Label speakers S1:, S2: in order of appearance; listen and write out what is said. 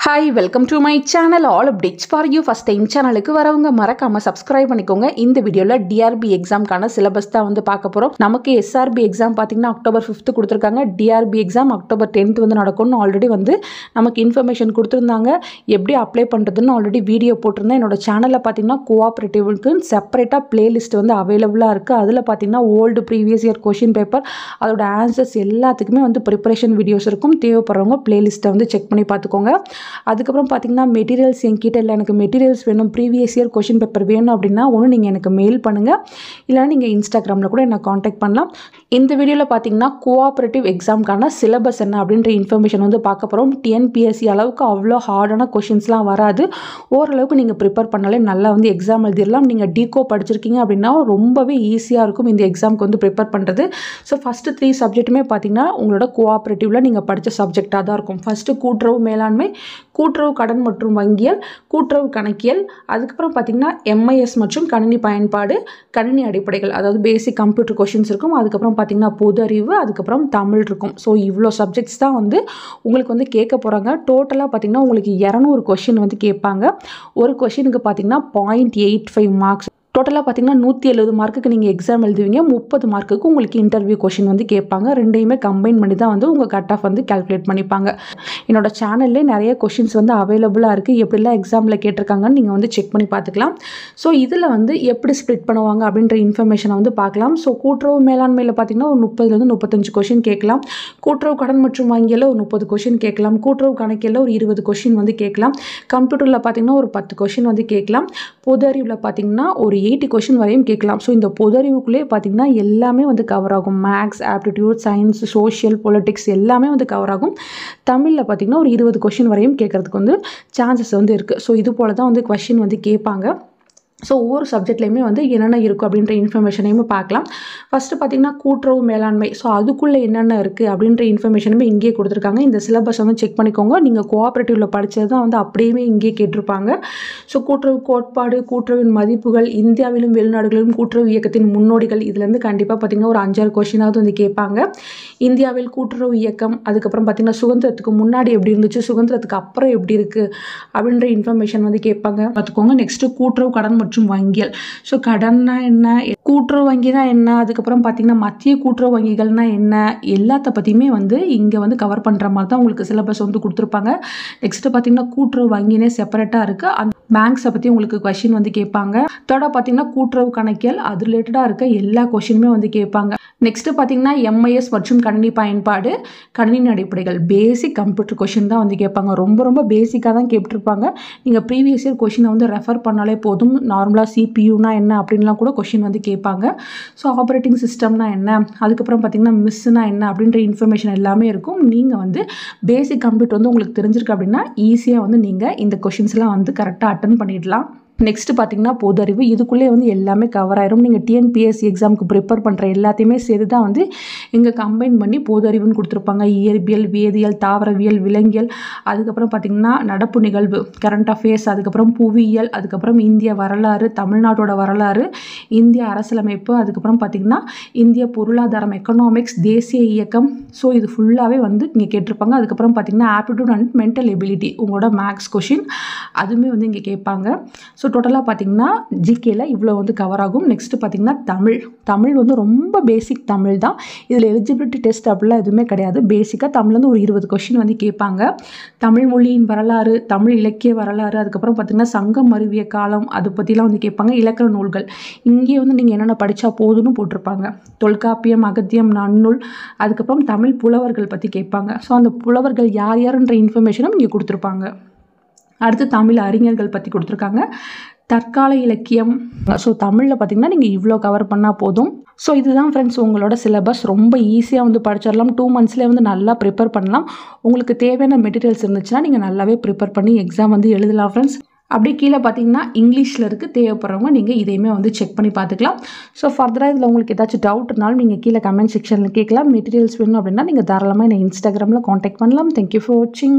S1: Hi, welcome to my channel. All updates for you. First time சேனலுக்கு வரவங்க மறக்காம subscribe பண்ணிக்கோங்க. இந்த வீடியோல DRB எக்ஸாம்க்கான சிலபஸ் தான் வந்து பார்க்க போறோம். நமக்கு SRB எக்ஸாம் பாத்தீங்கன்னா அக்டோபர் 5th கொடுத்திருக்காங்க. DRB எக்ஸாம் அக்டோபர் 10th வந்து நடக்கும்னு ஆல்ரெடி வந்து நமக்கு இன்ஃபர்மேஷன் கொடுத்திருந்தாங்க. எப்படி அப்ளை பண்றதுன்னு ஆல்ரெடி வீடியோ போட்டிருந்தேன். என்னோட சேனல்ல பாத்தீங்கன்னா கோஆபரேட்டிவ்க்கு செப்பரேட்டா பிளேலிஸ்ட் வந்து அவைலபிளா இருக்கு. அதுல பாத்தீங்கன்னா old previous year question paper அதோட ஆன்சர்ஸ் எல்லாத்துக்குமே வந்து ப்ரிப்பரேஷன் வீடியோஸ் இருக்கும். தேவைப்படுறவங்க பிளேலிஸ்ட்டை வந்து செக் பண்ணி பார்த்துக்கோங்க. அதுக்கப்புறம் பார்த்தீங்கன்னா மெட்டீரியல்ஸ் என்கிட்ட இல்லை, எனக்கு மெட்டீரியல்ஸ் வேணும், ப்ரீவியஸ் இயர் क्वेश्चन பேப்பர் வேணும் அப்படின்னா ஒன்று நீங்கள் எனக்கு மெயில் பண்ணுங்கள், இல்லைனா நீங்கள் இன்ஸ்டாகிராமில் கூட என்னை காண்டாக்ட் பண்ணலாம். இந்த வீடியோவில் பார்த்தீங்கன்னா கோஆபரேட்டிவ் எக்ஸாம்க்கான சிலபஸ் என்ன அப்படின்ற இன்ஃபர்மேஷன் வந்து பார்க்க போகிறோம். டிஎன்பிஎஸ்சி அளவுக்கு அவ்வளோ ஹார்டான கொஷின்ஸ்லாம் வராது. ஓரளவுக்கு நீங்கள் ப்ரிப்பேர் பண்ணாலே நல்லா வந்து எக்ஸாம் எழுதிடலாம். நீங்கள் டிகோ படிச்சிருக்கீங்க அப்படின்னா ரொம்பவே ஈஸியாக இருக்கும் இந்த எக்ஸாமுக்கு வந்து ப்ரிப்பேர் பண்ணுறது. ஸோ ஃபஸ்ட்டு 3 சப்ஜெக்ட்டுமே பார்த்தீங்கன்னா உங்களோட கோஆபரேட்டிவில் நீங்கள் படித்த சப்ஜெக்டாக தான் இருக்கும். ஃபஸ்ட்டு கூட்டுறவு மேலாண்மை, கூட்டுறவு கடன் மற்றும் வங்கியல், கூட்டுறவு கணக்கியல், அதுக்கப்புறம் பார்த்தீங்கன்னா எம்ஐஎஸ் மற்றும் கணினி பயன்பாடு, கணினி அடிப்படைகள், அதாவது பேசிக் கம்ப்யூட்டர் கொஷின்ஸ் இருக்கும். அதுக்கப்புறம் பார்த்தீங்கன்னா பொது அறிவு, அதுக்கப்புறம் தமிழ் இருக்கும். ஸோ இவ்வளோ சப்ஜெக்ட்ஸ் தான் வந்து உங்களுக்கு வந்து கேட்க போகிறாங்க. டோட்டலாக பார்த்தீங்கன்னா உங்களுக்கு 200 கொஷின் வந்து கேட்பாங்க. ஒரு கொஷினுக்கு பார்த்தீங்கன்னா 0.85 மார்க்ஸ். டோட்டலாக பார்த்தீங்கன்னா 170 மார்க்குக்கு நீங்கள் எக்ஸாம் எழுதுவீங்க. 30 மார்க்குக்கு உங்களுக்கு இன்டர்வியூ கொஷின் வந்து கேட்பாங்க. ரெண்டையுமே கம்பைன் பண்ணி தான் வந்து உங்கள் கட் ஆஃப் வந்து கால்குலேட் பண்ணிப்பாங்க. என்னோட சேனல்லே நிறைய கொஷின்ஸ் வந்து அவைலபிளாக இருக்குது. எப்படிலாம் எக்ஸாமில் கேட்டிருக்காங்கன்னு நீங்கள் வந்து செக் பண்ணி பார்த்துக்கலாம். ஸோ இதில் வந்து எப்படி ஸ்ப்ளிட் பண்ணுவாங்க அப்படின்ற இன்ஃபர்மேஷனை வந்து பார்க்கலாம். ஸோ கூட்டுறவு மேலாண்மையில் பார்த்தீங்கன்னா ஒரு 30லேருந்து 35 கொஷின் கேட்கலாம். கூட்டுறவு கடன் மற்றும் வங்கியில் ஒரு 30 கொஷின் கேட்கலாம். கூட்டுறவு கணக்கில் ஒரு 20 கொஷின் வந்து கேட்கலாம். கம்ப்யூட்டரில் பார்த்தீங்கன்னா ஒரு 10 கொஷின் வந்து கேட்கலாம். பொது அறிவில் பார்த்தீங்கன்னா ஒரு 80 கொஷின் வரையும் கேட்கலாம். ஸோ இந்த பொது அறிவுக்குள்ளே பார்த்தீங்கன்னா எல்லாமே வந்து கவர் ஆகும். Maths, aptitude, science, social, politics எல்லாமே வந்து கவர் ஆகும். தமிழில் பார்த்தீங்கன்னா ஒரு 20 கொஷின் வரையும் கேட்கறதுக்கு வந்து சான்சஸ் வந்து இருக்குது. ஸோ இது போல தான் வந்து கொஷின் வந்து கேட்பாங்க. ஸோ ஒவ்வொரு சப்ஜெக்ட்லேயுமே வந்து என்னென்ன இருக்கும் அப்படின்ற இன்ஃபர்மேஷனையுமே பார்க்கலாம். ஃபஸ்ட்டு பார்த்தீங்கன்னா கூட்டுறவு மேலாண்மை. ஸோ அதுக்குள்ளே என்னென்ன இருக்குது அப்படின்ற இன்ஃபர்மேஷனுமே இங்கேயே கொடுத்துருக்காங்க. இந்த சிலபஸ் வந்து செக் பண்ணிக்கோங்க. நீங்கள் கோஆபரேட்டிவில் படித்தது தான் வந்து அப்படியே இங்கேயே கேட்டிருப்பாங்க. ஸோ கூட்டுறவு கோட்பாடு, கூட்டுறவின் மதிப்புகள், இந்தியாவிலும் வெளிநாடுகளிலும் கூட்டுறவு இயக்கத்தின் முன்னோடிகள், இதுலேருந்து கண்டிப்பாக பார்த்தீங்கன்னா ஒரு 5-6 கொஷினாவது வந்து கேட்பாங்க. இந்தியாவில் கூட்டுறவு இயக்கம், அதுக்கப்புறம் பார்த்தீங்கன்னா சுதந்திரத்துக்கு முன்னாடி எப்படி இருந்துச்சு, சுதந்திரத்துக்கு அப்புறம் எப்படி இருக்குது அப்படின்ற இன்ஃபர்மேஷன் வந்து கேட்பாங்க. பார்த்துக்கோங்க. நெக்ஸ்ட்டு கூட்டுறவு கடன் மற்றும் வங்கியல். ஸோ கடன்னா என்ன, கூட்டுறவு வங்கினா என்ன, அதுக்கப்புறம் பார்த்தீங்கன்னா மத்திய கூட்டுறவு வங்கிகள்னா என்ன, எல்லாத்த பற்றியுமே வந்து இங்கே வந்து கவர் பண்ணுற மாதிரி தான் உங்களுக்கு சிலபஸ் வந்து கொடுத்துருப்பாங்க. நெக்ஸ்ட்டு பார்த்தீங்கன்னா கூட்டுறவு வங்கினே செப்பரேட்டாக இருக்குது. அந்த பேங்க்ஸை பற்றி உங்களுக்கு கொஷின் வந்து கேட்பாங்க. தேர்டாக பார்த்தீங்கன்னா கூட்டுறவு கணக்கியல், அது ரிலேட்டடாக இருக்க எல்லா கொஷினுமே வந்து கேட்பாங்க. நெக்ஸ்ட்டு பார்த்தீங்கன்னா எம்ஐஎஸ் மற்றும் கணினி பயன்பாடு, கணினி அடிப்படைகள், பேசிக் கம்ப்யூட்டர் கொஷின் தான் வந்து கேட்பாங்க. ரொம்ப பேசிக்காக தான் கேட்டிருப்பாங்க. நீங்கள் ப்ரீவியஸ் இயர் கொஷினை வந்து ரெஃபர் பண்ணாலே போதும். நார்மலாக சிபியூனா என்ன அப்படின்லாம் கூட கொஷின் வந்து கேட்பாங்க. ஸோ ஆப்ரேட்டிங் சிஸ்டம்னா என்ன, அதுக்கப்புறம் பார்த்தீங்கன்னா மிஸ்ஸுனா என்ன அப்படின்ற இன்ஃபர்மேஷன் எல்லாமே இருக்கும். நீங்கள் வந்து பேசிக் கம்ப்யூட்டர் வந்து உங்களுக்கு தெரிஞ்சிருக்கு அப்படின்னா ஈஸியாக வந்து நீங்கள் இந்த கொஷின்ஸ்லாம் வந்து கரெக்டாக அட்டன் பண்ணிடலாம். நெக்ஸ்ட்டு பார்த்தீங்கன்னா பொது அறிவு. இதுக்குள்ளே வந்து எல்லாமே கவர் ஆயிரும். நீங்கள் டிஎன்பிஎஸ்சி எக்ஸாமுக்கு ப்ரிப்பேர் பண்ணுற எல்லாத்தையுமே சேர்த்து தான் வந்து இங்கே கம்பைன் பண்ணி பொது அறிவுன்னு கொடுத்துருப்பாங்க. இயற்பியல், வேதியியல், தாவரவியல், விலங்கியல், அதுக்கப்புறம் பார்த்திங்கன்னா நடப்பு நிகழ்வு, கரண்ட் அஃபேர்ஸ், அதுக்கப்புறம் புவியியல், அதுக்கப்புறம் இந்திய வரலாறு, தமிழ்நாட்டோட வரலாறு, இந்திய அரசியலமைப்பு, அதுக்கப்புறம் பார்த்திங்கன்னா இந்திய பொருளாதாரம், எக்கனாமிக்ஸ், தேசிய இயக்கம். ஸோ இது ஃபுல்லாகவே வந்து இங்கே கேட்டிருப்பாங்க. அதுக்கப்புறம் பார்த்திங்கன்னா ஆப்டிடியூட் அண்ட் மென்டல் எபிலிட்டி, உங்களோட மேக்ஸ் கொஷின் அதுவுமே வந்து இங்கே கேட்பாங்க. ஸோ டோட்டலாக பார்த்தீங்கன்னா ஜிகேல இவ்வளோ வந்து கவர் ஆகும். நெக்ஸ்ட்டு பார்த்தீங்கன்னா தமிழ் வந்து ரொம்ப பேசிக் தமிழ் தான். இதில் எலிஜிபிலிட்டி டெஸ்ட் அப்படிலாம் எதுவுமே கிடையாது. பேசிக்காக தமிழ் வந்து ஒரு 20 கொஷின் வந்து கேட்பாங்க. தமிழ் மொழியின் வரலாறு, தமிழ் இலக்கிய வரலாறு, அதுக்கப்புறம் பார்த்தீங்கன்னா சங்கம் மருவிய காலம், அதை பற்றிலாம் வந்து கேட்பாங்க. இலக்கண நூல்கள் இங்கே வந்து நீங்கள் என்னென்ன படித்தா போதுன்னு போட்டிருப்பாங்க. தொல்காப்பியம், அகத்தியம், நன்னூல், அதுக்கப்புறம் தமிழ் புலவர்கள் பற்றி கேட்பாங்க. ஸோ அந்த புலவர்கள் யார் யாருன்ற இன்ஃபர்மேஷனும் இங்கே கொடுத்துருப்பாங்க. அடுத்து தமிழ் அறிஞர்கள் பற்றி கொடுத்துருக்காங்க. தற்கால இலக்கியம். ஸோ தமிழில் பார்த்தீங்கன்னா நீங்கள் இவ்வளோ கவர் பண்ணால் போதும். ஸோ இதுதான் ஃப்ரெண்ட்ஸ் உங்களோட சிலபஸ். ரொம்ப ஈஸியாக வந்து படிச்சிடலாம். 2 மந்த்ஸ்லேயே வந்து நல்லா ப்ரிப்பேர் பண்ணலாம். உங்களுக்கு தேவையான மெட்டீரியல்ஸ் இருந்துச்சுன்னா நீங்கள் நல்லாவே ப்ரிப்பேர் பண்ணி எக்ஸாம் வந்து எழுதலாம் ஃப்ரெண்ட்ஸ். அப்படியே கீழே பார்த்தீங்கன்னா இங்கிலீஷில் இருக்குது. தேவைப்படுறவங்க நீங்கள் இதையுமே வந்து செக் பண்ணி பார்த்துக்கலாம். ஸோ ஃபர்தராக இதில் உங்களுக்கு ஏதாச்சும் டவுட் இருந்தாலும் நீங்கள் கீழே கமெண்ட் செக்ஷனில் கேட்கலாம். மெட்டீரியல்ஸ் வேணும் அப்படின்னா நீங்கள் தாராளமாக என்னை இன்ஸ்டாகிராமில் காண்டாக்ட் பண்ணலாம். தேங்க்யூ ஃபார் வாட்சிங்.